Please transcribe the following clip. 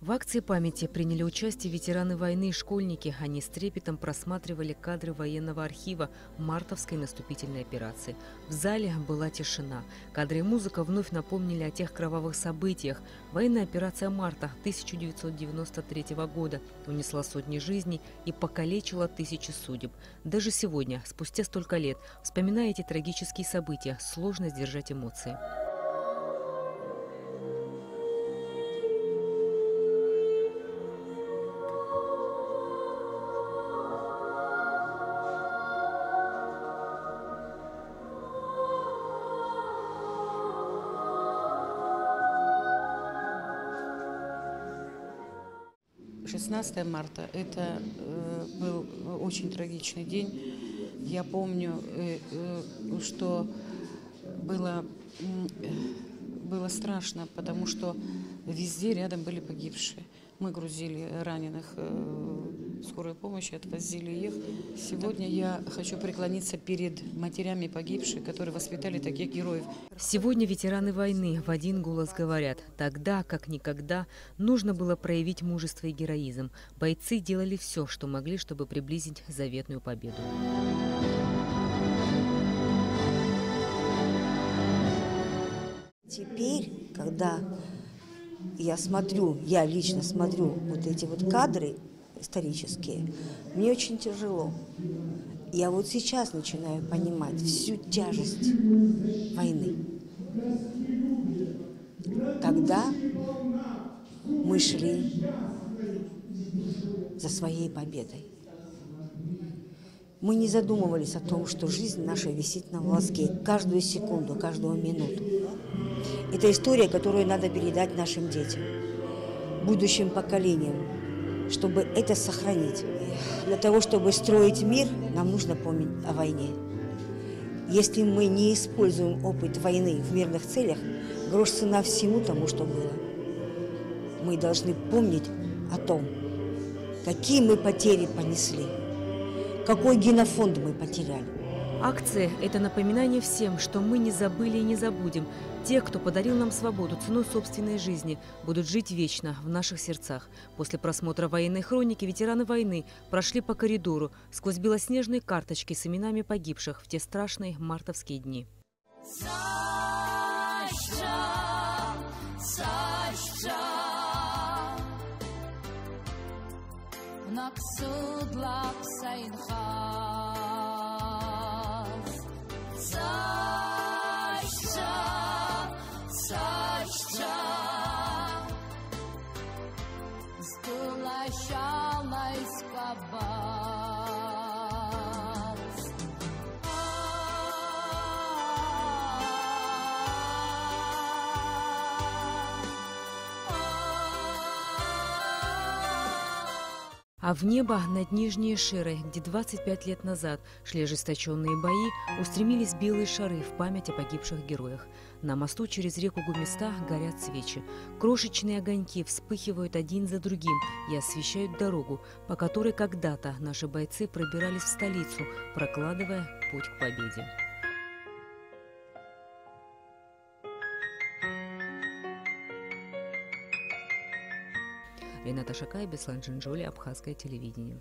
В акции памяти приняли участие ветераны войны и школьники. Они с трепетом просматривали кадры военного архива мартовской наступительной операции. В зале была тишина. Кадры и музыка вновь напомнили о тех кровавых событиях. Военная операция марта 1993 года унесла сотни жизней и покалечила тысячи судеб. Даже сегодня, спустя столько лет, вспоминая эти трагические события, сложно сдержать эмоции. «16 марта» – это был очень трагичный день. Я помню, что было страшно, потому что везде рядом были погибшие. Мы грузили раненых в скорую помощь, отвозили их. Сегодня я хочу преклониться перед матерями погибших, которые воспитали таких героев. Сегодня ветераны войны в один голос говорят: тогда, как никогда, нужно было проявить мужество и героизм. Бойцы делали все, что могли, чтобы приблизить заветную победу. Теперь, когда я лично смотрю вот эти вот кадры исторические, мне очень тяжело. Я вот сейчас начинаю понимать всю тяжесть войны. Тогда мы шли за своей победой. Мы не задумывались о том, что жизнь наша висит на волоске каждую секунду, каждую минуту. Это история, которую надо передать нашим детям, будущим поколениям, чтобы это сохранить. Для того, чтобы строить мир, нам нужно помнить о войне. Если мы не используем опыт войны в мирных целях, грош цена всему тому, что было. Мы должны помнить о том, какие мы потери понесли, какой генофонд мы потеряли. Акция – это напоминание всем, что мы не забыли и не забудем. Те, кто подарил нам свободу ценой собственной жизни, будут жить вечно в наших сердцах. После просмотра военной хроники ветераны войны прошли по коридору сквозь белоснежные карточки с именами погибших в те страшные мартовские дни. А в небо над Нижней Широй, где 25 лет назад шли ожесточенные бои, устремились белые шары в память о погибших героях. На мосту через реку Гумиста горят свечи. Крошечные огоньки вспыхивают один за другим и освещают дорогу, по которой когда-то наши бойцы пробирались в столицу, прокладывая путь к победе. Рената Шакай, Беслан Джинджоли, Абхазское телевидение.